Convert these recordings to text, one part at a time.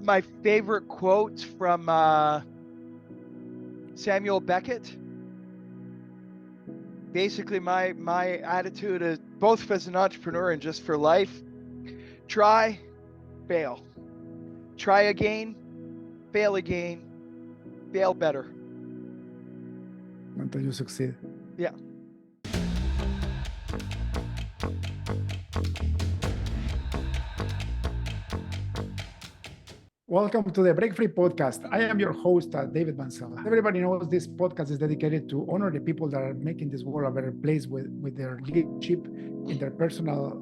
my favorite quotes from Samuel Beckett. Basically, my attitude is both as an entrepreneur and just for life: try, fail, try again, fail again, fail better. Until you succeed. Yeah. Welcome to the Break Free podcast. I am your host, David Mancella. Everybody knows this podcast is dedicated to honor the people that are making this world a better place with their leadership in their personal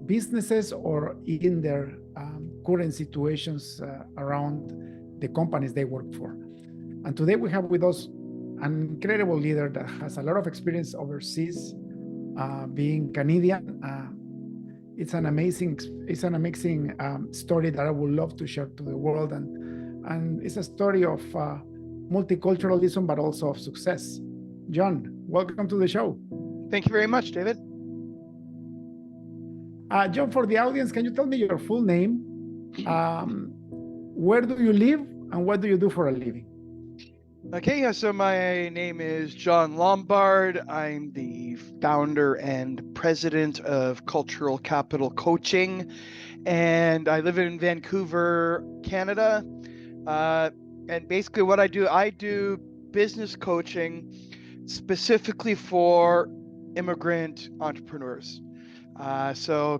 businesses or in their current situations around the companies they work for. And today we have with us an incredible leader that has a lot of experience overseas, being Canadian. It's an amazing story that I would love to share to the world, and it's a story of multiculturalism, but also of success. John, welcome to the show. Thank you very much, David. John, for the audience, can you tell me your full name? Where do you live, and what do you do for a living? Okay, yeah, so my name is John Lombard. I'm the founder and president of Cultural Capital Coaching, and I live in Vancouver, Canada. And basically what I do business coaching specifically for immigrant entrepreneurs. So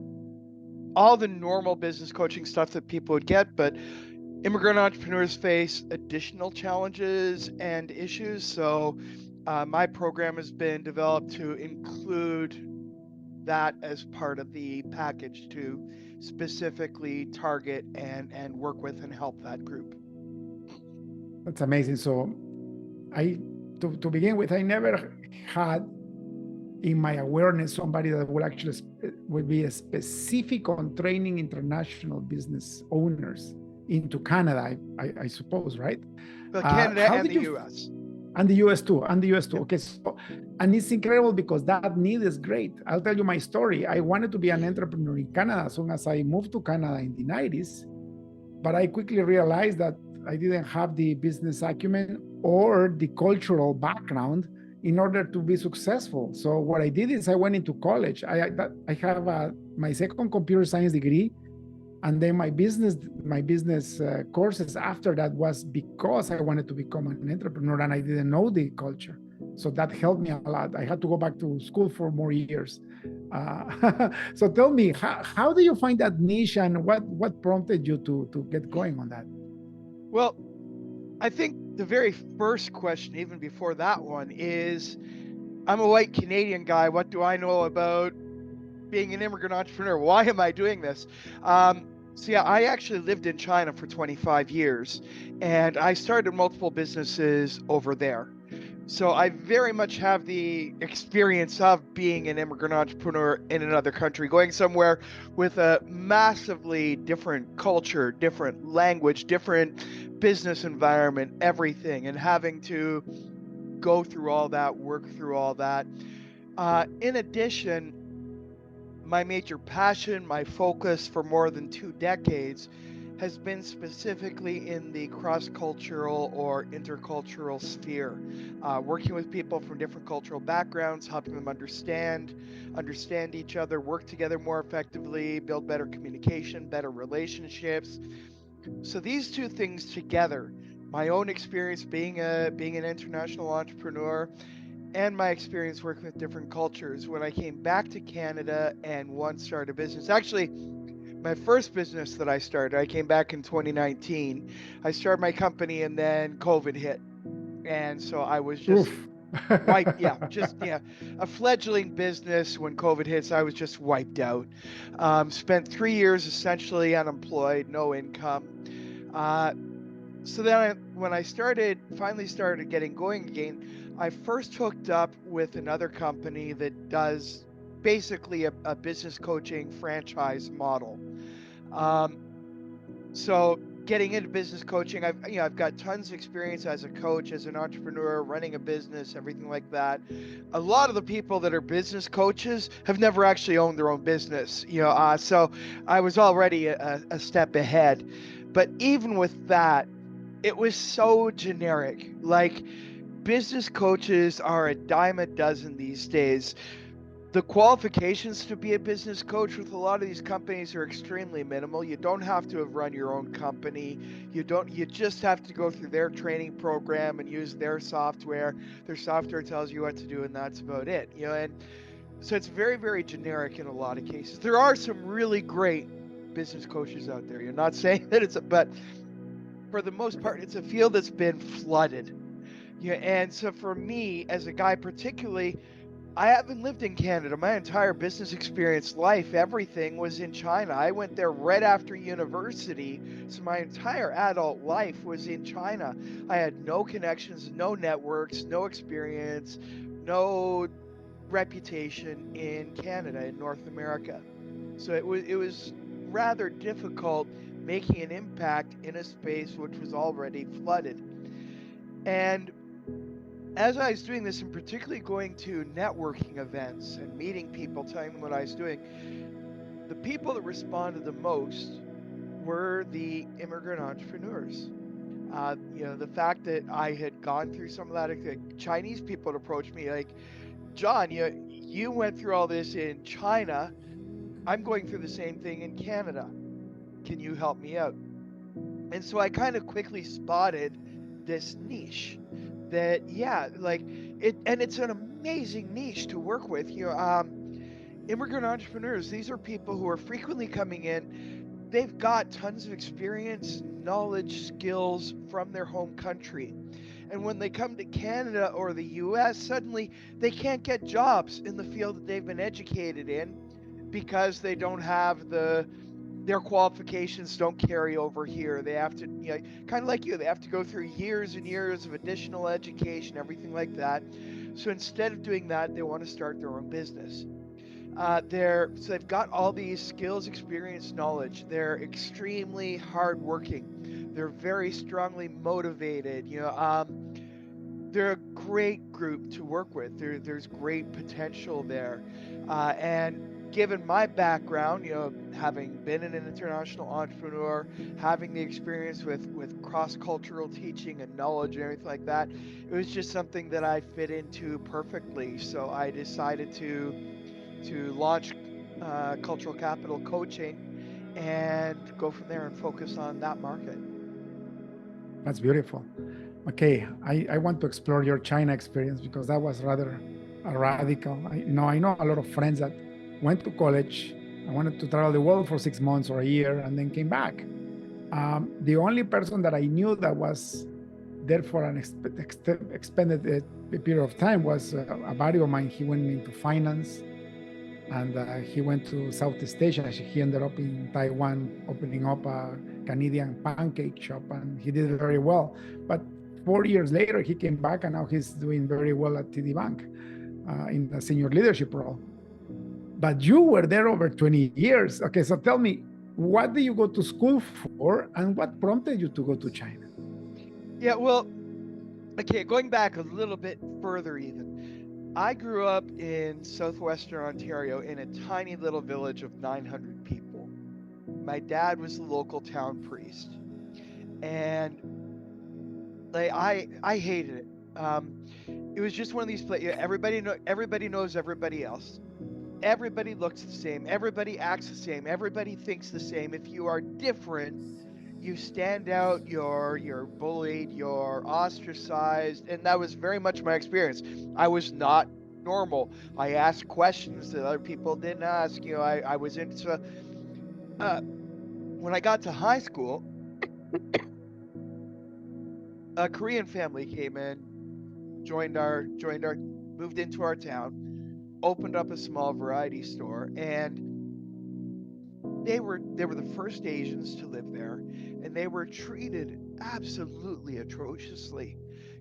all the normal business coaching stuff that people would get, but immigrant entrepreneurs face additional challenges and issues. So my program has been developed to include that as part of the package to specifically target and work with and help that group. That's amazing. So to begin with, I never had in my awareness somebody that would be specific on training international business owners into Canada, I suppose, right? But Canada and the US. And the US too, Yeah. Okay, so, and it's incredible because that need is great. I'll tell you my story. I wanted to be an entrepreneur in Canada as soon as I moved to Canada in the 90s, but I quickly realized that I didn't have the business acumen or the cultural background in order to be successful. So what I did is I went into college. I have my second computer science degree. And then my business courses after that was because I wanted to become an entrepreneur and I didn't know the culture. So that helped me a lot. I had to go back to school for more years. So tell me, how do you find that niche and what prompted you to get going on that? Well, I think the very first question, even before that one, is I'm a white Canadian guy. What do I know about being an immigrant entrepreneur? Why am I doing this? So yeah, I actually lived in China for 25 years and I started multiple businesses over there. So I very much have the experience of being an immigrant entrepreneur in another country, going somewhere with a massively different culture, different language, different business environment, everything, and having to go through all that, work through all that. In addition, my major passion, my focus for more than 2 decades has been specifically in the cross-cultural or intercultural sphere, working with people from different cultural backgrounds, helping them understand each other, work together more effectively, build better communication, better relationships. So these two things together, my own experience being an international entrepreneur, and my experience working with different cultures, when I came back to Canada and started a business. Actually, my first business that I started, I came back in 2019. I started my company and then COVID hit. And so I was just wiped. A fledgling business when COVID hits, I was just wiped out. Spent 3 years essentially unemployed, no income. So then when I finally started getting going again, I first hooked up with another company that does basically a business coaching franchise model. So getting into business coaching, I've got tons of experience as a coach, as an entrepreneur, running a business, everything like that. A lot of the people that are business coaches have never actually owned their own business, so I was already a step ahead. But even with that, it was so generic. Like, business coaches are a dime a dozen these days. The qualifications to be a business coach with a lot of these companies are extremely minimal. You don't have to have run your own company. You just have to go through their training program and use their software. Their software tells you what to do, and that's about it. And so it's very, very generic in a lot of cases. There are some really great business coaches out there. You're not saying that but for the most part, it's a field that's been flooded. And so for me, as a guy particularly, I haven't lived in Canada. My entire business experience, life, everything was in China. I went there right after university. So my entire adult life was in China. I had no connections, no networks, no experience, no reputation in Canada, in North America. So it was rather difficult making an impact in a space which was already flooded. And as I was doing this, and particularly going to networking events and meeting people, telling them what I was doing, the people that responded the most were the immigrant entrepreneurs. The fact that I had gone through some of that, like, Chinese people would approach me like, John, you went through all this in China. I'm going through the same thing in Canada. Can you help me out? And so I kind of quickly spotted this niche that, yeah, like it, and it's an amazing niche to work with. Immigrant entrepreneurs, these are people who are frequently coming in. They've got tons of experience, knowledge, skills from their home country. And when they come to Canada or the US, suddenly they can't get jobs in the field that they've been educated in because they don't have their qualifications don't carry over here. They have to, kind of like you, they have to go through years and years of additional education, everything like that. So instead of doing that, they want to start their own business. So they've got all these skills, experience, knowledge. They're extremely hardworking. They're very strongly motivated. They're a great group to work with. There's great potential there, and given my background, having been an international entrepreneur, having the experience with cross-cultural teaching and knowledge and everything like that, it was just something that I fit into perfectly. So I decided to launch Cultural Capital Coaching and go from there and focus on that market. That's beautiful. Okay, I want to explore your China experience because that was rather radical. I know a lot of friends that went to college. I wanted to travel the world for 6 months or a year and then came back. The only person that I knew that was there for an expanded period of time was a buddy of mine. He went into finance and he went to Southeast Asia. He ended up in Taiwan opening up a Canadian pancake shop, and he did very well. But 4 years later, he came back, and now he's doing very well at TD Bank in a senior leadership role. But you were there over 20 years. Okay, so tell me, what did you go to school for, and what prompted you to go to China? Yeah, well, okay, going back a little bit further even. I grew up in southwestern Ontario in a tiny little village of 900 people. My dad was the local town priest, and I hated it. It was just one of these places. Everybody knows everybody else. Everybody looks the same. Everybody acts the same. Everybody thinks the same. If you are different, you stand out. You're bullied. You're ostracized, and that was very much my experience. I was not normal. I asked questions that other people didn't ask. I was into. When I got to high school, a Korean family came in, moved into our town, opened up a small variety store, and they were the first Asians to live there, and they were treated absolutely atrociously.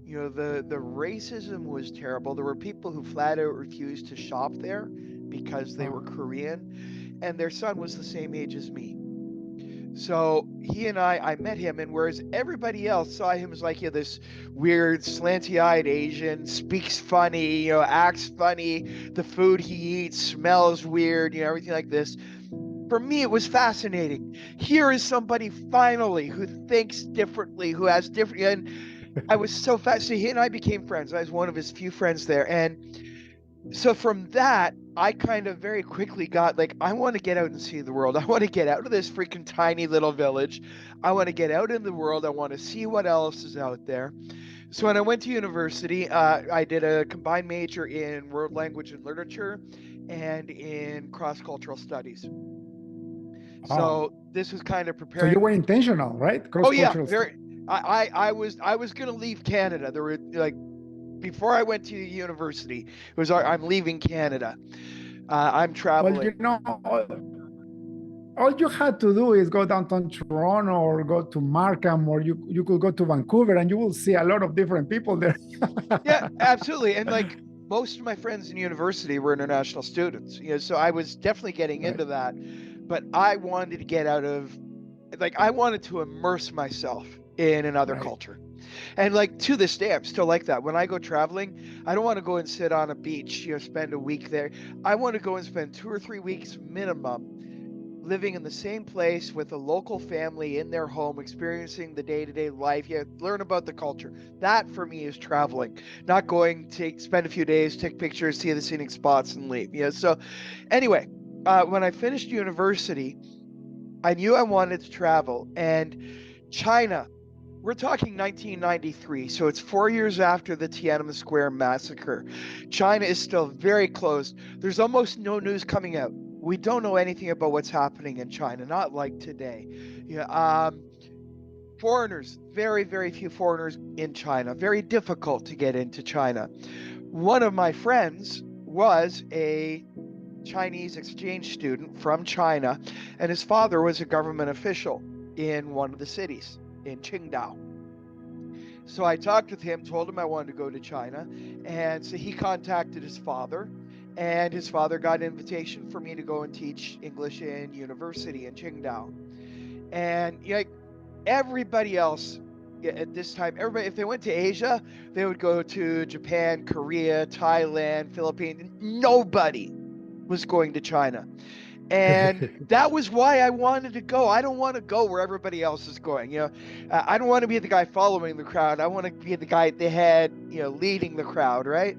The racism was terrible. There were people who flat out refused to shop there because they were Korean, and their son was the same age as me. So he and I met him, and whereas everybody else saw him as like, this weird slanty-eyed Asian, speaks funny, acts funny, the food he eats smells weird, everything like this. for me, it was fascinating. Here is somebody finally who thinks differently, who has different, and I was so fascinated. He and I became friends. I was one of his few friends there. And so from that, I kind of very quickly got like, I want to get out and see the world. I want to get out of this freaking tiny little village. I want to get out in the world. I want to see what else is out there. So when I went to university, I did a combined major in world language and literature and in cross-cultural studies. Oh, So this was kind of so you preparing were me. intentional, right? Oh yeah, Cross-cultural stuff. very. I was gonna leave Canada. There were like before I went to university, it was I'm leaving Canada. I'm Well, traveling. all you had to do is go downtown Toronto or go to Markham, or you could go to Vancouver, and you will see a lot of different people there. Yeah, absolutely. And like most of my friends in university were international students, so I was definitely getting Right, into that. But I wanted to get out of, like, I wanted to immerse myself in another right. culture. And like to this day, I'm still like that. When I go traveling, I don't want to go and sit on a beach, spend a week there. I want to go and spend 2 or 3 weeks minimum living in the same place with a local family in their home, experiencing the day-to-day life. Yeah, learn about the culture. That for me is traveling, not going to spend a few days, take pictures, see the scenic spots, and leave. So anyway, when I finished university, I knew I wanted to travel, and China. We're talking 1993, so it's 4 years after the Tiananmen Square massacre. China is still very closed. There's almost no news coming out. We don't know anything about what's happening in China, not like today. Yeah, foreigners, very, very few foreigners in China. Very difficult to get into China. One of my friends was a Chinese exchange student from China, and his father was a government official in one of the cities in Qingdao. So I talked with him, told him I wanted to go to China, and so he contacted his father, and his father got an invitation for me to go and teach English in university in Qingdao. And everybody else at this time, everybody, if they went to Asia, they would go to Japan, Korea, Thailand, Philippines. Nobody was going to China. And that was why I wanted to go. I don't want to go where everybody else is going. I don't want to be the guy following the crowd. I want to be the guy at the head, leading the crowd, right?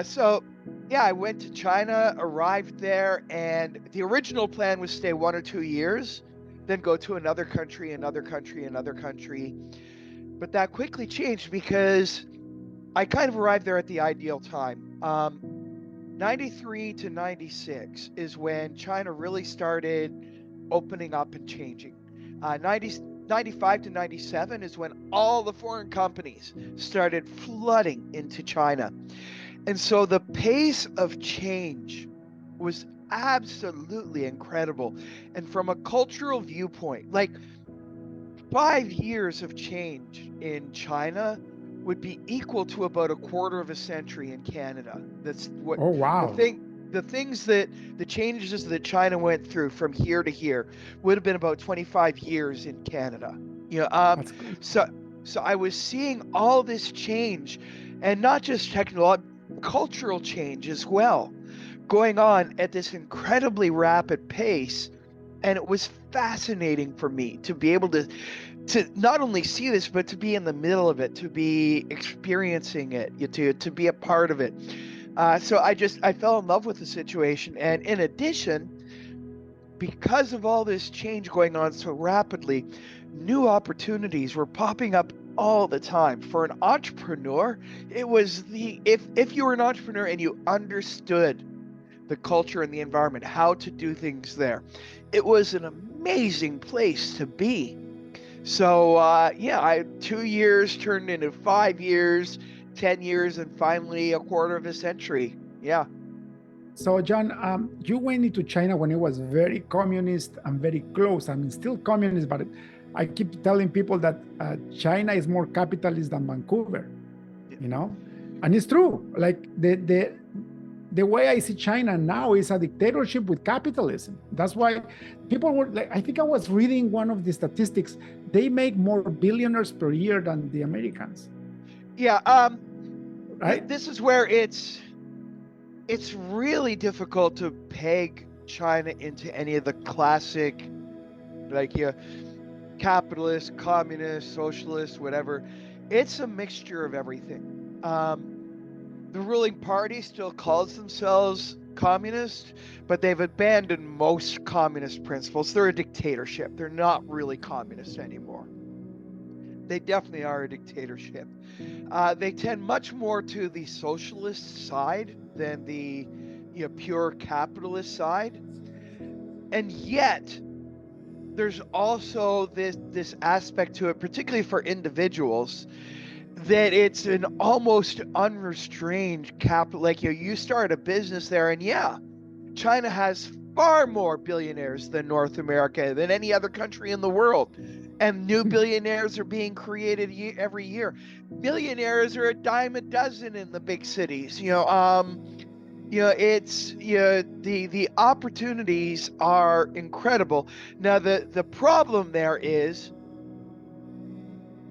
So, yeah, I went to China, arrived there, and the original plan was stay 1 or 2 years, then go to another country, another country, another country. But that quickly changed because I kind of arrived there at the ideal time. 93 to 96 is when China really started opening up and changing. 95 to 97 is when all the foreign companies started flooding into China. And so the pace of change was absolutely incredible. And from a cultural viewpoint, like 5 years of change in China would be equal to about a quarter of a century in Canada. That's what Oh, the wow. thing the things that the changes that China went through from here to here would have been about 25 years in Canada. You know, um, That's good. so so I was seeing all this change, and not just technological, cultural change as well, going on at this incredibly rapid pace. And it was fascinating for me to be able to not only see this, but to be in the middle of it, to be experiencing it, to be a part of it. So I fell in love with the situation, and in addition, because of all this change going on so rapidly, new opportunities were popping up all the time. For an entrepreneur, it was the if you were an entrepreneur and you understood the culture and the environment, how to do things there, it was an amazing place to be. So yeah, 2 years turned into 5 years, 10 years, and finally a quarter of a century. Yeah. So, John, you went into China when it was very communist and very close. I mean, still communist, but I keep telling people that China is more capitalist than Vancouver, you know? And it's true. Like the way I see China now is a dictatorship with capitalism. That's why people were like, I think I was reading one of the statistics. They make more billionaires per year than the Americans, Yeah. right? This is where it's really difficult to peg China into any of the classic, like, capitalist, communist, socialist, whatever. It's a mixture of everything. The ruling party still calls themselves communist, but they've abandoned most communist principles. They're a dictatorship. They're not really communist anymore. They definitely are a dictatorship. They tend much more to the socialist side than the pure capitalist side. And yet, there's also this aspect to it, particularly for individuals, that it's an almost unrestrained capital. Like, you start a business there, and China has far more billionaires than North America, than any other country in the world. And new billionaires are being created every year. Billionaires are a dime a dozen in the big cities. It's the opportunities are incredible. Now the problem there is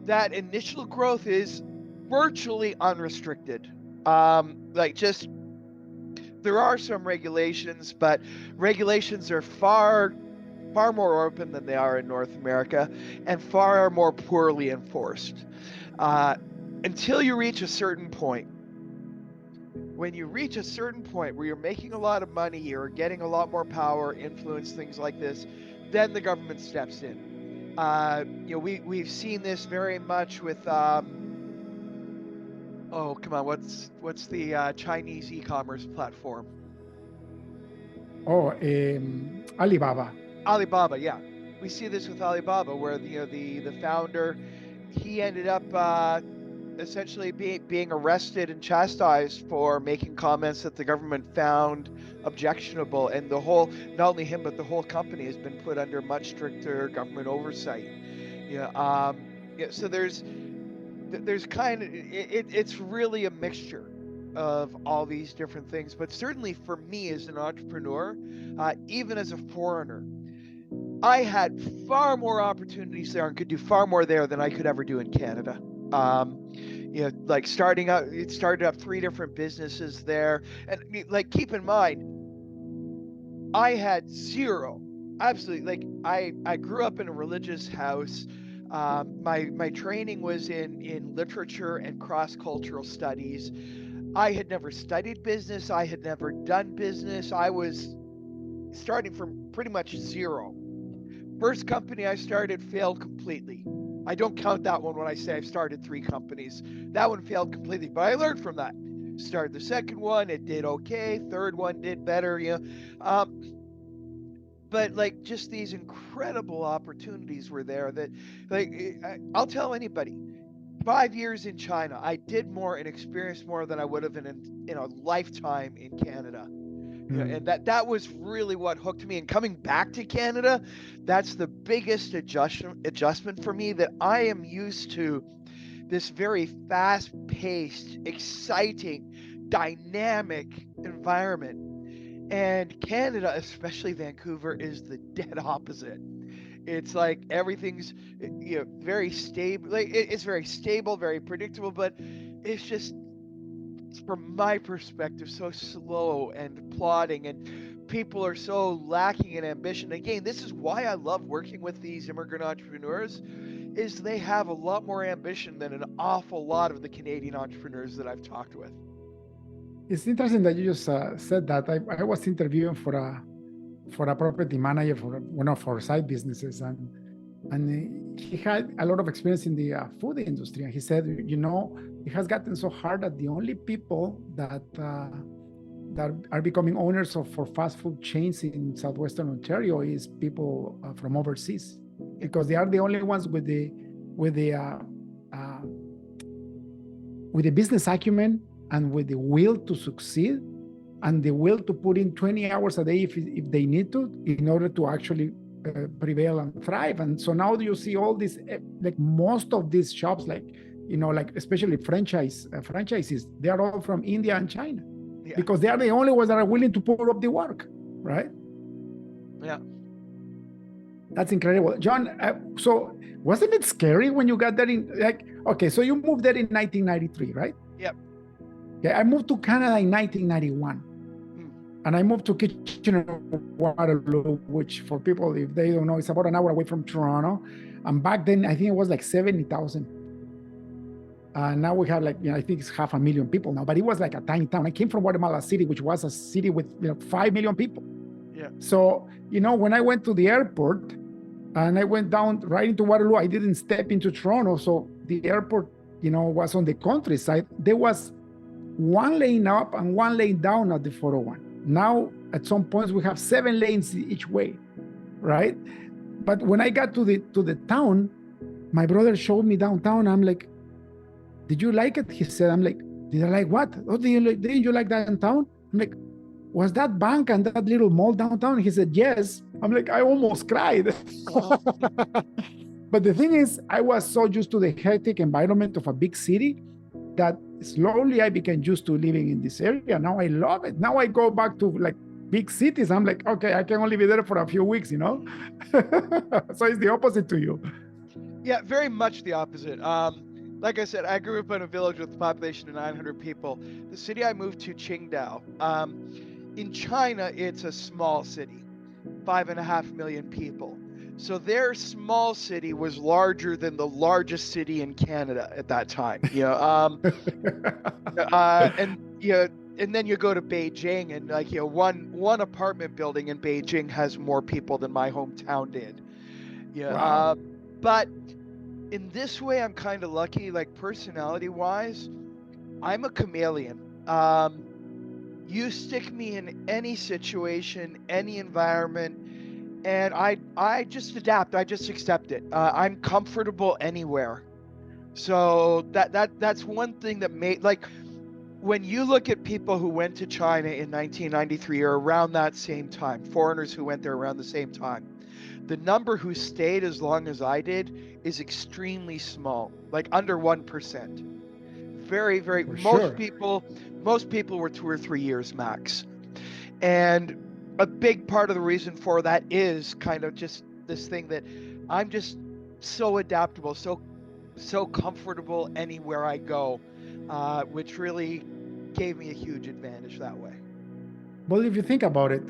that initial growth is virtually unrestricted. There are some regulations, but regulations are far more open than they are in North America, and far more poorly enforced. Until you reach a certain point. When you reach a certain point where you're making a lot of money, you're getting a lot more power, influence, things like this, then the government steps in. We've seen this very much with what's the Chinese e-commerce platform? Alibaba. Alibaba, yeah. We see this with Alibaba, where the founder, he ended up essentially being arrested and chastised for making comments that the government found objectionable, and not only him but the whole company has been put under much stricter government oversight. So there's kind of it's really a mixture of all these different things. But certainly for me as an entrepreneur, even as a foreigner, I had far more opportunities there and could do far more there than I could ever do in Canada. Like started up 3 different businesses there, and like, keep in mind, I had zero, absolutely, like, I grew up in a religious house. My training was in literature and cross-cultural studies. I had never studied business. I had never done business. I was starting from pretty much zero. First company I started failed completely. I don't count that one when I say I've started 3 companies. That one failed completely, but I learned from that. Started the second one, it did okay. Third one did better, But like, just these incredible opportunities were there that, like, I'll tell anybody, 5 years in China, I did more and experienced more than I would have in a lifetime in Canada. And that was really what hooked me. And coming back to Canada, that's the biggest adjustment for me, that I am used to this very fast-paced, exciting, dynamic environment. And Canada, especially Vancouver, is the dead opposite. It's like everything's very stable. Like, it's very stable, very predictable, but it's just, from my perspective, so slow and plodding, and people are so lacking in ambition. Again, this is why I love working with these immigrant entrepreneurs, is they have a lot more ambition than an awful lot of the Canadian entrepreneurs that I've talked with. It's interesting that you just said that. I was interviewing for a property manager for one of our side businesses, and he had a lot of experience in the food industry, and he said, it has gotten so hard that the only people that are becoming owners for fast food chains in southwestern Ontario is people from overseas, because they are the only ones with the business acumen and with the will to succeed, and the will to put in 20 hours a day if they need to, in order to actually prevail and thrive. And so now you see all these, like, most of these shops, like especially franchises, they are all from India and China, because they are the only ones that are willing to put up the work, right? Yeah. That's incredible. John, so wasn't it scary when you got there so you moved there in 1993, right? Yep. Okay, I moved to Canada in 1991. and I moved to Kitchener-Waterloo, which for people, if they don't know, it's about an hour away from Toronto. And back then, I think it was like 70,000. Now we have like, I think it's 500,000 people now, but it was like a tiny town. I came from Guatemala City, which was a city with 5 million people. Yeah. So, when I went to the airport and I went down right into Waterloo, I didn't step into Toronto. So the airport, was on the countryside. There was one lane up and one lane down at the 401. Now, at some points, we have 7 lanes each way, right? But when I got to the town, my brother showed me downtown. I'm like, did you like it? He said, I'm like, did I like what? Oh, didn't you like downtown? I'm like, was that bank and that little mall downtown? He said, yes. I'm like, I almost cried. But the thing is, I was so used to the hectic environment of a big city that slowly I became used to living in this area. Now I love it. Now I go back to like big cities. I'm like, okay, I can only be there for a few weeks, So it's the opposite to you. Yeah, very much the opposite. Like I said, I grew up in a village with a population of 900 people. The city I moved to, Qingdao. In China, it's a small city, 5.5 million people. So their small city was larger than the largest city in Canada at that time. And then you go to Beijing, and one apartment building in Beijing has more people than my hometown did. Wow. But in this way, I'm kind of lucky. Like personality-wise, I'm a chameleon. You stick me in any situation, any environment, and I just adapt. I just accept it. I'm comfortable anywhere. So that's one thing that made, like, when you look at people who went to China in 1993 or around that same time, foreigners who went there around the same time, the number who stayed as long as I did is extremely small, like under 1%. Very, very, most people were 2 or 3 years max. And a big part of the reason for that is kind of just this thing that I'm just so adaptable, so comfortable anywhere I go, which really gave me a huge advantage that way. Well, if you think about it,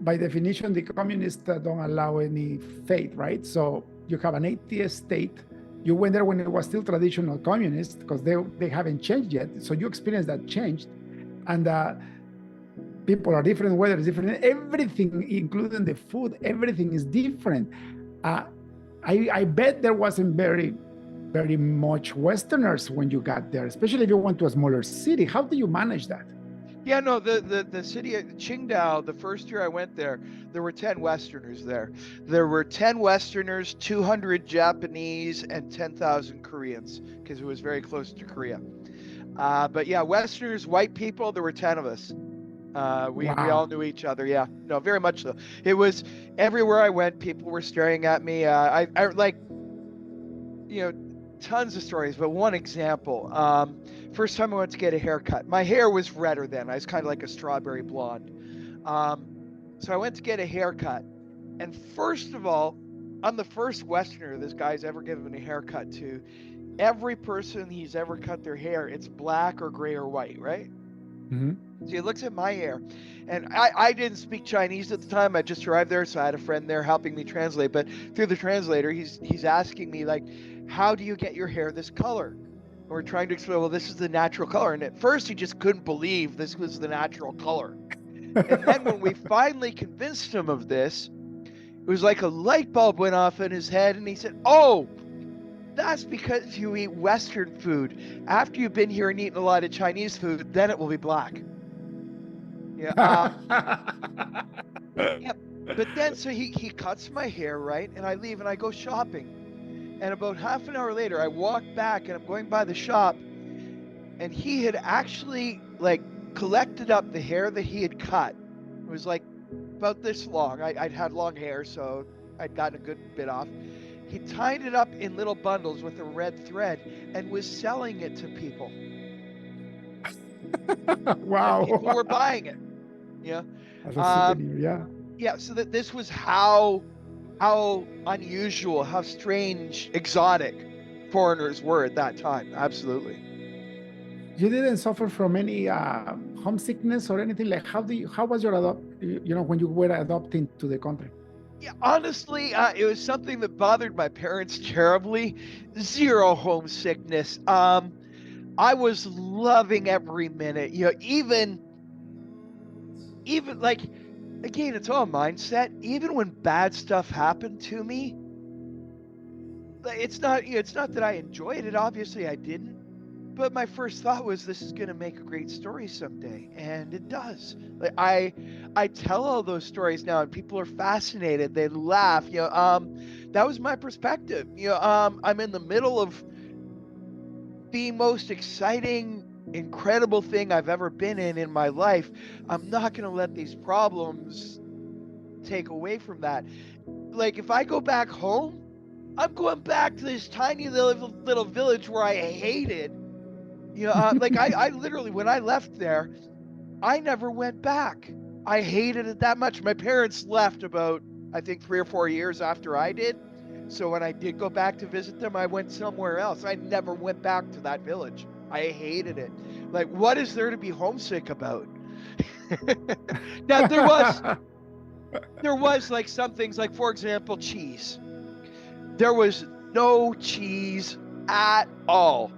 by definition, the communists don't allow any faith, right? So you have an atheist state. You went there when it was still traditional communist because they haven't changed yet. So you experienced that change. And people are different, weather is different, everything, including the food, everything is different. I bet there wasn't very much Westerners when you got there, especially if you went to a smaller city. How do you manage that? Yeah, no, the city of Qingdao, the first year I went there were 10 Westerners there. There were 10 Westerners, 200 Japanese, and 10,000 Koreans, because it was very close to Korea. But yeah, Westerners, white people, there were 10 of us. We all knew each other. Yeah, no, very much so. It was everywhere I went, people were staring at me. I like, tons of stories, but one example. First time I went to get a haircut, my hair was redder then. I was kind of like a strawberry blonde. So I went to get a haircut, and first of all, I'm the first Westerner this guy's ever given a haircut to. Every person he's ever cut their hair, it's black or gray or white, right? Mm-hmm. So he looks at my hair, and I didn't speak Chinese at the time. I just arrived there, so I had a friend there helping me translate. But through the translator, he's asking me, like, how do you get your hair this color? And we're trying to explain, well, this is the natural color. And at first, he just couldn't believe this was the natural color. And then when we finally convinced him of this, it was like a light bulb went off in his head, and he said, oh, that's because you eat Western food. After you've been here and eaten a lot of Chinese food, then it will be black. Yeah. Yeah. But then, so he cuts my hair, right? And I leave and I go shopping. And about half an hour later, I walk back and I'm going by the shop. And he had actually, like, collected up the hair that he had cut. It was like about this long. I'd had long hair, so I'd gotten a good bit off. He tied it up in little bundles with a red thread and was selling it to people. Wow. And people were buying it. Yeah. As a souvenir, yeah. Yeah, so that this was how unusual, how strange, exotic foreigners were at that time. Absolutely. You didn't suffer from any homesickness or anything? Like, how was your when you were adopting to the country? Yeah, honestly, it was something that bothered my parents terribly. Zero homesickness. I was loving every minute. Even like, again, it's all mindset. Even when bad stuff happened to me, it's not that I enjoyed it. Obviously, I didn't. But my first thought was, this is going to make a great story someday, and it does. Like I tell all those stories now, and people are fascinated. They laugh. That was my perspective. I'm in the middle of the most exciting, incredible thing I've ever been in my life. I'm not going to let these problems take away from that. Like, if I go back home, I'm going back to this tiny little village where I hated. Like I literally, when I left there, I never went back. I hated it that much. My parents left about, I think, 3 or 4 years after I did. So when I did go back to visit them, I went somewhere else. I never went back to that village. I hated it. Like, what is there to be homesick about? Now there was like some things, like, for example, cheese. There was no cheese at all.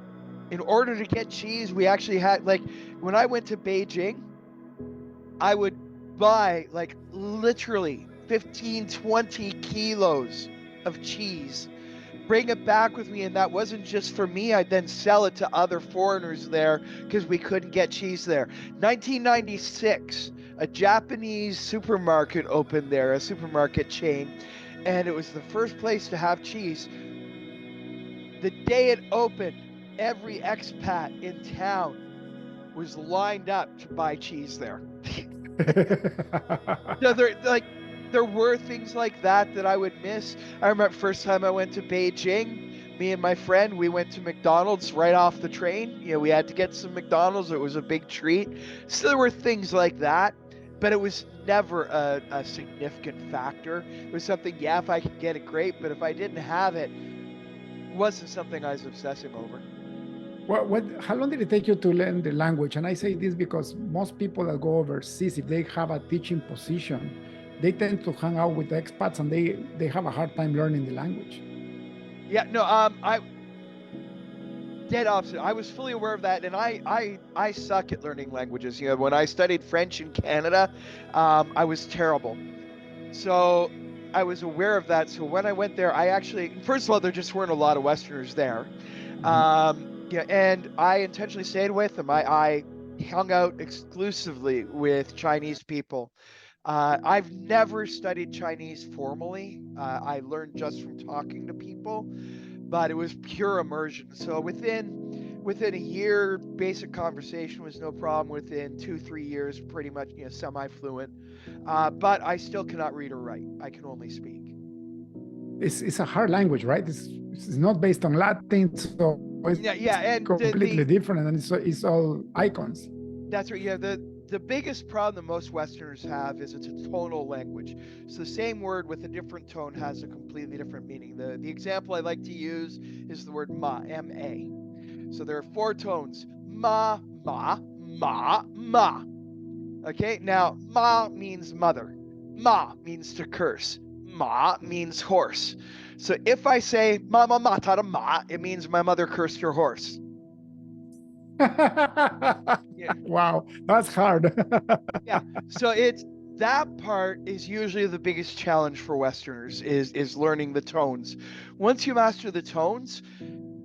In order to get cheese, we actually had, like, when I went to Beijing, I would buy like literally 15, 20 kilos of cheese, bring it back with me. And that wasn't just for me. I'd then sell it to other foreigners there because we couldn't get cheese there. 1996, a Japanese supermarket opened there, a supermarket chain. And it was the first place to have cheese. The day it opened, every expat in town was lined up to buy cheese there. So there were things like that I would miss. I remember first time I went to Beijing, me and my friend, we went to McDonald's right off the train. We had to get some McDonald's. It was a big treat. So there were things like that, but it was never a significant factor. It was something, yeah, if I could get it, great, but if I didn't have it, wasn't something I was obsessing over. How long did it take you to learn the language? And I say this because most people that go overseas, if they have a teaching position, they tend to hang out with expats, and they have a hard time learning the language. Yeah, no, I dead opposite. I was fully aware of that, and I suck at learning languages. When I studied French in Canada, I was terrible. So I was aware of that. So when I went there, I actually, first of all, there just weren't a lot of Westerners there. Yeah, and I intentionally stayed with them. I hung out exclusively with Chinese people. I've never studied Chinese formally. I learned just from talking to people, but it was pure immersion. So within a year, basic conversation was no problem. Within 2-3 years, pretty much semi-fluent. But I still cannot read or write. I can only speak. It's a hard language, right? It's not based on Latin, so it's and completely different, and it's all icons. That's right. Yeah, the biggest problem that most Westerners have is it's a tonal language. So the same word with a different tone has a completely different meaning. The example I like to use is the word ma, M-A. So there are 4 tones: ma, ma, ma, ma. Okay, now ma means mother. Ma means to curse. Ma means horse. So if I say mama matara ma, it means my mother cursed your horse. Yeah. Wow, that's hard. Yeah, so that part is usually the biggest challenge for Westerners is learning the tones. Once you master the tones,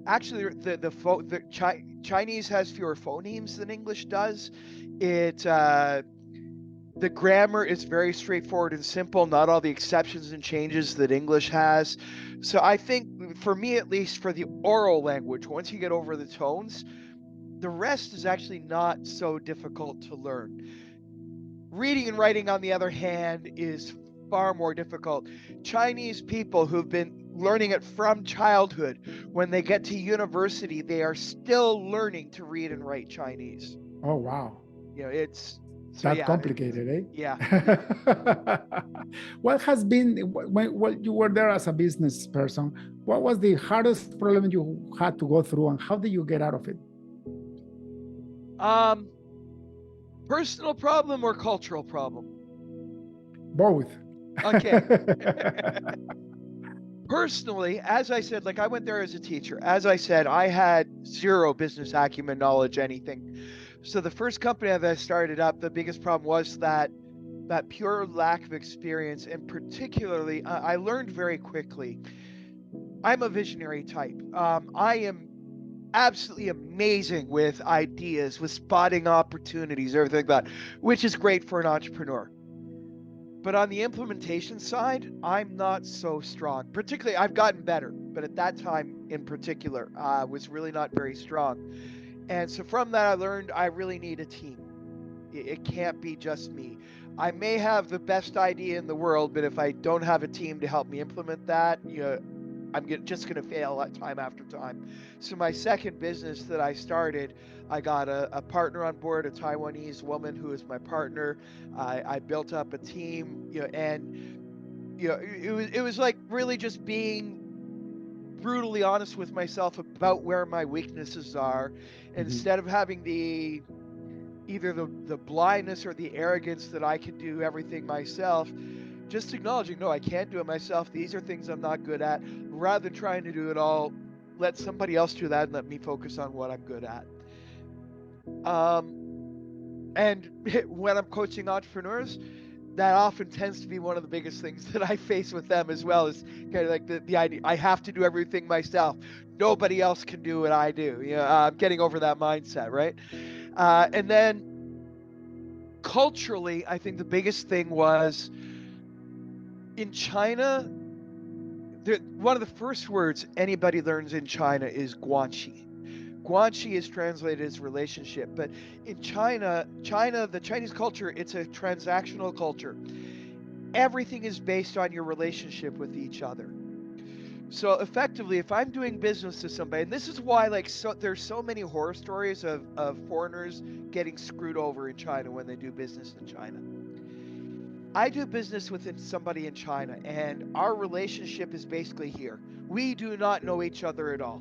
actually the Chinese has fewer phonemes than English does. The grammar is very straightforward and simple, not all the exceptions and changes that English has. So I think, for me at least, for the oral language, once you get over the tones, the rest is actually not so difficult to learn. Reading and writing, on the other hand, is far more difficult. Chinese people who've been learning it from childhood, when they get to university, they are still learning to read and write Chinese. Oh, wow. It's that complicated, eh? Yeah. What has been, when you were there as a business person, what was the hardest problem you had to go through, and how did you get out of it? Um, Personal problem or cultural problem? Both. Okay. Personally, as I said, like I went there as a teacher. As I said, I had zero business acumen, knowledge, anything. So the first company that I started up, the biggest problem was that pure lack of experience, and particularly, I learned very quickly. I'm a visionary type. I am absolutely amazing with ideas, with spotting opportunities, everything like that, which is great for an entrepreneur. But on the implementation side, I'm not so strong. Particularly, I've gotten better, but at that time in particular, was really not very strong. And so from that, I learned I really need a team. It can't be just me. I may have the best idea in the world, but if I don't have a team to help me implement that, I'm just going to fail at time after time. So my second business that I started, I got a partner on board, a Taiwanese woman who is my partner. I built up a team, and it was like really just being brutally honest with myself about where my weaknesses are, Mhm. instead of having either the blindness or the arrogance that I can do everything myself. Just acknowledging, no, I can't do it myself. These are things I'm not good at. Rather than trying to do it all, let somebody else do that and let me focus on what I'm good at. Um, and when I'm coaching entrepreneurs, that often tends to be one of the biggest things that I face with them as well, is kind of like the idea I have to do everything myself. Nobody else can do what I do. I'm getting over that mindset, right? And then culturally, I think the biggest thing was in China. One of the first words anybody learns in China is guanxi. Guanxi is translated as relationship, but in China, the Chinese culture, it's a transactional culture. Everything is based on your relationship with each other. So effectively, if I'm doing business with somebody, and this is why there's so many horror stories of foreigners getting screwed over in China when they do business in China. I do business with somebody in China, and our relationship is basically here. We do not know each other at all.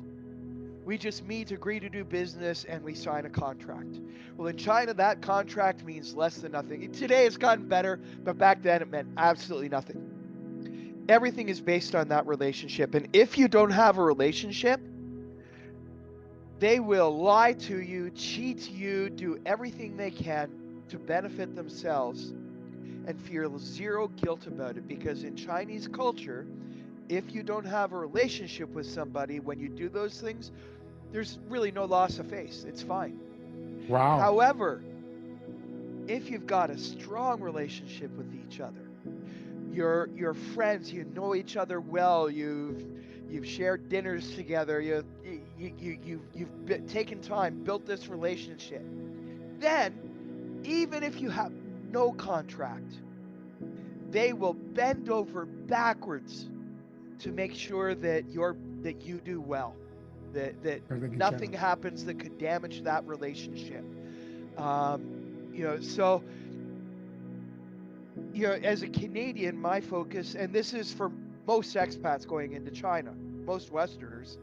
We just meet, agree to do business, and we sign a contract. Well, in China, that contract means less than nothing. Today it's gotten better, but back then it meant absolutely nothing. Everything is based on that relationship. And if you don't have a relationship, they will lie to you, cheat you, do everything they can to benefit themselves and feel zero guilt about it. Because in Chinese culture, if you don't have a relationship with somebody, when you do those things, there's really no loss of face. It's fine. Wow. However, if you've got a strong relationship with each other, you're friends, you know each other well, you've shared dinners together, you've taken time, built this relationship. Then, even if you have no contract, they will bend over backwards to make sure that you do well, that Perfect nothing channel. happens that could damage that relationship. Um, so as a Canadian, my focus, and this is for most expats going into China, most Westerners,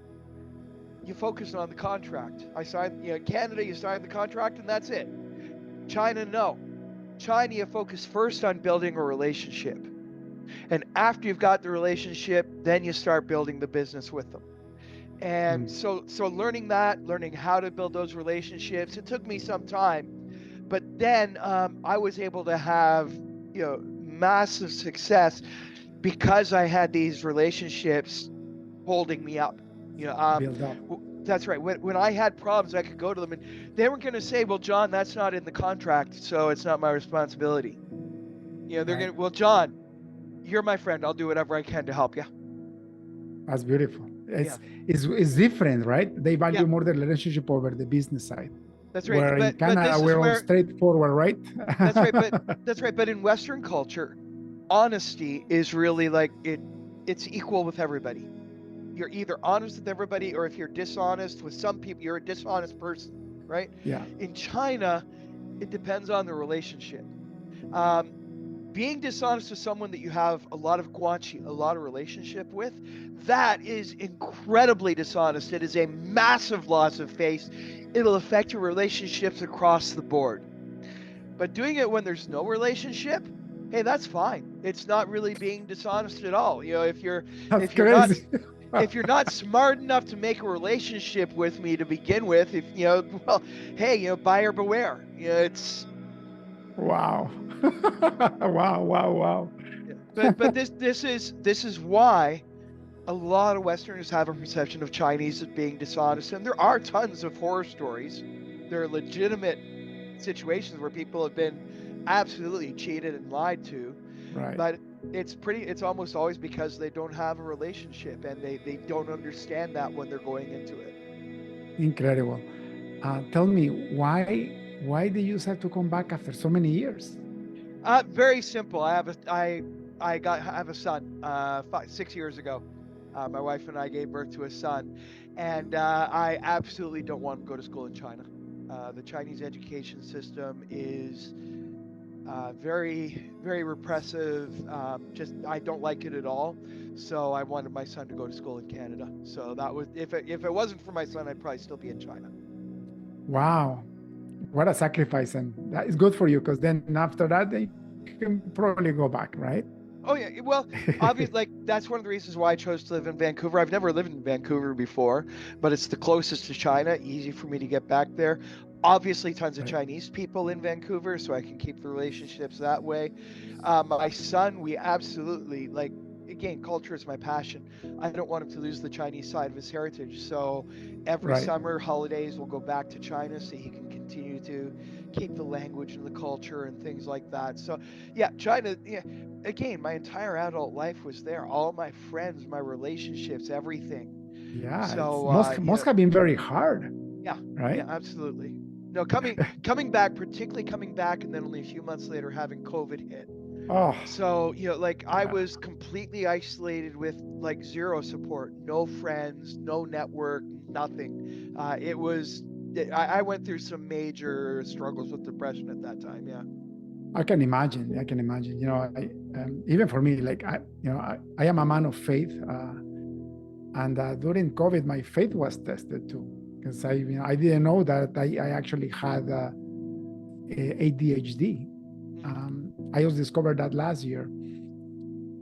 you focus on the contract. I signed, Canada, you sign the contract and that's it. China, no. China, you focus first on building a relationship. And after you've got the relationship, then you start building the business with them. And Mm. so learning how to build those relationships, it took me some time, but then I was able to have massive success because I had these relationships holding me up. You know, um, Build up. that's right. When I had problems, I could go to them, and they weren't going to say, "Well, John, that's not in the contract, so it's not my responsibility." They're Right. going to, "Well, John, you're my friend. I'll do whatever I can to help you." That's beautiful. Yeah, It's different, right? They yeah, value more the relationship over the business side. that's right. Where in But Canada, this is we're all where straightforward, right? that's right. But that's right. But in Western culture, honesty is really like it. It's equal with everybody. You're either honest with everybody, or if you're dishonest with some people, you're a dishonest person, right? Yeah. In China, it depends on the relationship. Um, being dishonest with someone that you have a lot of guanxi, a lot of relationship with, that is incredibly dishonest. It is a massive loss of face. It'll affect your relationships across the board. But doing it when there's no relationship, hey, that's fine. It's not really being dishonest at all. You know, That's if you're not crazy. if you're not smart enough to make a relationship with me to begin with, if you know, well, hey, you know, buyer beware. You know, it's Wow. Wow, wow, wow. yeah. But this is why a lot of Westerners have a perception of Chinese as being dishonest, and there are tons of horror stories. There are legitimate situations where people have been absolutely cheated and lied to, Right. but it's almost always because they don't have a relationship and they don't understand that when they're going into it. Incredible. Tell me, why did you decide to come back after so many years? Very simple. I have a son 6 years ago. My wife and I gave birth to a son, and I absolutely don't want him to go to school in China. The Chinese education system is very, very repressive. Just I don't like it at all. So I wanted my son to go to school in Canada. So that was if it wasn't for my son, I'd probably still be in China. Wow. What a sacrifice. And that is good for you because then after that, then you can probably go back, right? Oh yeah, well, obviously, like that's one of the reasons why I chose to live in Vancouver. I've never lived in Vancouver before, but it's the closest to China, easy for me to get back there. Obviously, tons of Right. Chinese people in Vancouver, so I can keep the relationships that way. My son, we absolutely like. Again, culture is my passion. I don't want him to lose the Chinese side of his heritage. So every Right. summer, holidays, we'll go back to China so he can continue to keep the language and the culture and things like that. So yeah, China. Yeah, again, my entire adult life was there. All my friends, my relationships, everything. Yeah. It's So you must know, have been very hard, yeah, right? yeah, absolutely. No, coming back, particularly coming back, and then only a few months later having COVID hit. Oh, So you know, like I yeah. was completely isolated with like zero support, no friends, no network, nothing. It was. I went through some major struggles with depression at that time. Yeah. I can imagine. I can imagine. Even for me, like I am a man of faith, and during COVID, my faith was tested too, because I didn't know that I actually had ADHD. Mm, I just discovered that last year,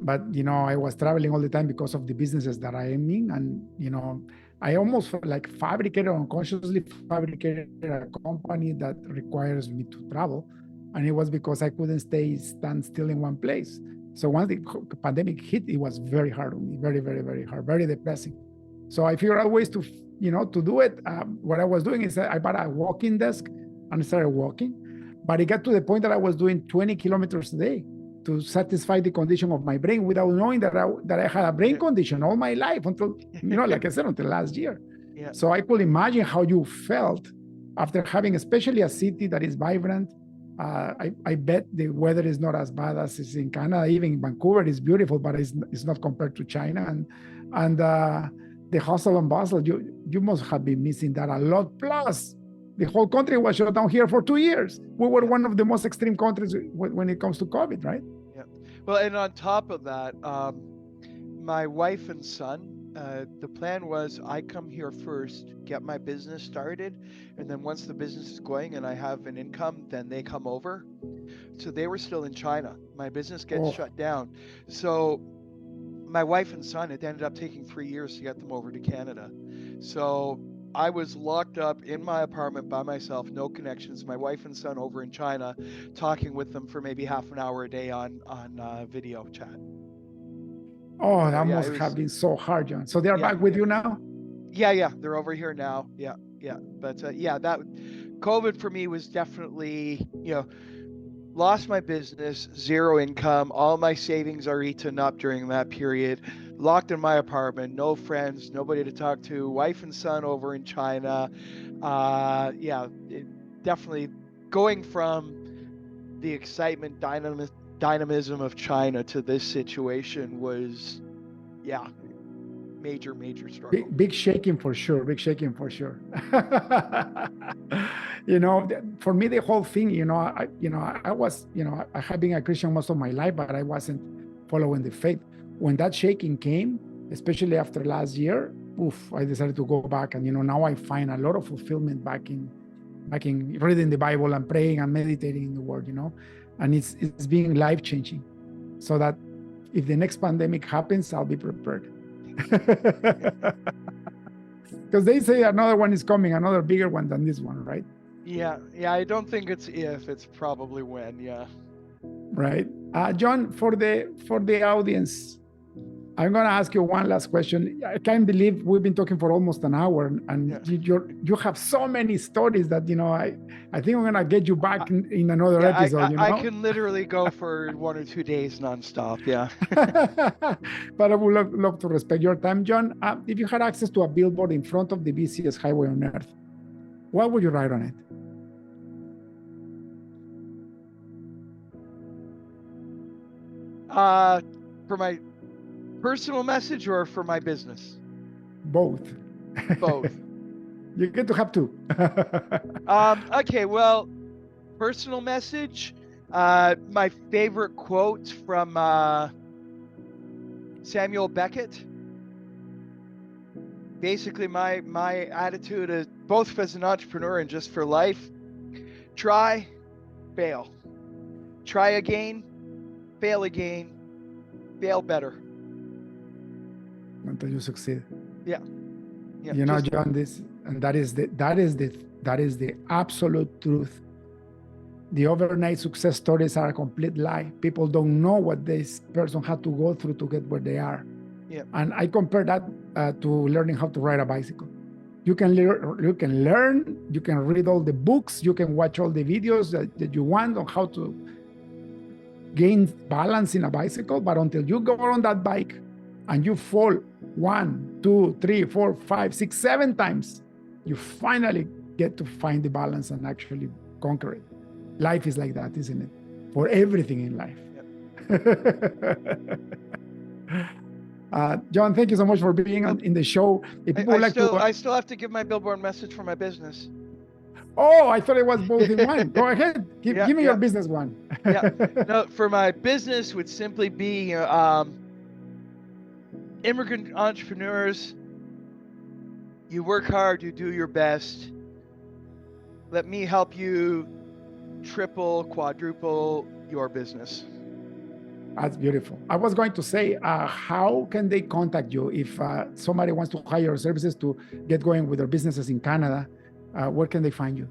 but I was traveling all the time because of the businesses that I am in, and I almost like fabricated, unconsciously fabricated a company that requires me to travel, and it was because I couldn't stand still in one place. So once the pandemic hit, it was very hard on me, very, very, very hard, very depressing. So I figured out ways to do it. What I was doing is I bought a walking desk and started walking, but it got to the point that I was doing 20 kilometers a day to satisfy the condition of my brain without knowing that I had a brain yeah. condition all my life until, like I said, until last year. Yeah. So I could imagine how you felt after having, especially a city that is vibrant. I bet the weather is not as bad as it's in Canada. Even in Vancouver, it's beautiful, but it's not compared to China. And the hustle and bustle, you must have been missing that a lot. Plus, the whole country was shut down here for 2 years. We were Yeah. one of the most extreme countries when it comes to COVID, right? Yeah. Well, and on top of that, my wife and son, the plan was I come here first, get my business started, and then once the business is going and I have an income, then they come over. So they were still in China. My business gets Oh, shut down. So my wife and son, it ended up taking 3 years to get them over to Canada. So I was locked up in my apartment by myself, no connections. My wife and son over in China, talking with them for maybe half an hour a day on video chat. oh, So that yeah, must it have was been so hard, John. So they are yeah, back with yeah, you now? yeah. They're over here now. Yeah, yeah. But yeah, that COVID for me was definitely lost my business, zero income, all my savings are eaten up during that period. Locked in my apartment, no friends, nobody to talk to, wife and son over in China. Yeah, definitely going from the excitement, dynamism of China to this situation was, yeah, major struggle. Big shaking for sure. Big shaking for sure. For me, the whole thing, I was, I have been a Christian most of my life, but I wasn't following the faith. When that shaking came, especially after last year, I decided to go back, and now I find a lot of fulfillment back in reading the Bible and praying and meditating in the Word, and it's being life-changing, so that if the next pandemic happens, I'll be prepared. Because they say another one is coming, another bigger one than this one, right? Yeah, I don't think it's if, it's probably when. Yeah. Right. John, for the audience, I'm going to ask you one last question. I can't believe we've been talking for almost an hour, and you have so many stories that, I think I'm going to get you back in another episode. I can literally go for 1 or 2 days nonstop. Yeah. But I would love to respect your time. John, if you had access to a billboard in front of the busiest highway on earth, what would you write on it? For my personal message or for my business? Both. You get to have two. Okay, well, personal message. My favorite quote from Samuel Beckett. Basically, my attitude is both as an entrepreneur and just for life: try, fail, try again, fail again, fail better until you succeed. Yeah. John, that is the absolute truth. The overnight success stories are a complete lie. People don't know what this person had to go through to get where they are. Yeah. And I compare that to learning how to ride a bicycle. You can learn, you can read all the books, you can watch all the videos that you want on how to gain balance in a bicycle, but until you go on that bike and you fall 1, 2, 3, 4, 5, 6, 7 times, you finally get to find the balance and actually conquer it. Life is like that, isn't it? For everything in life. Yep. John, thank you so much for being in the show. If people I still have to give my billboard message for my business. Oh, I thought it was both in one. Go ahead. Give me your business one. No, for my business would simply be immigrant entrepreneurs. You work hard, you do your best. Let me help you triple, quadruple your business. That's beautiful. I was going to say, how can they contact you if somebody wants to hire your services to get going with their businesses in Canada? Where can they find you?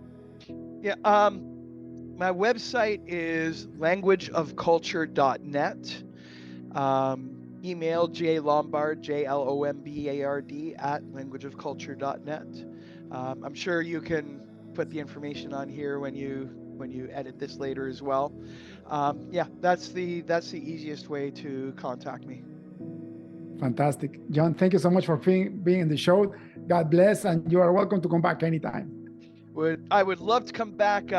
Yeah, my website is languageofculture.net. Email jlombard, JLOMBARD @languageofculture.net. I'm sure you can put the information on here when you edit this later as well. That's the easiest way to contact me. Fantastic. John, thank you so much for being in the show. God bless, and you are welcome to come back anytime. I would love to come back.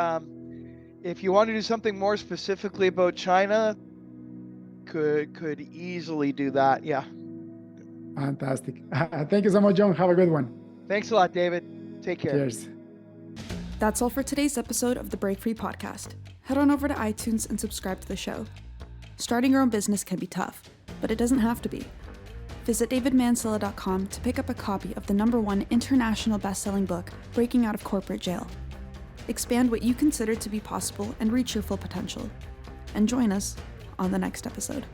If you want to do something more specifically about China, could easily do that. Yeah. Fantastic. Thank you so much, John. Have a good one. Thanks a lot, David. Take care. Cheers. That's all for today's episode of the Break Free Podcast. Head on over to iTunes and subscribe to the show. Starting your own business can be tough, but it doesn't have to be. Visit davidmansilla.com to pick up a copy of the #1 international best-selling book, Breaking Out of Corporate Jail. Expand what you consider to be possible and reach your full potential. And join us on the next episode.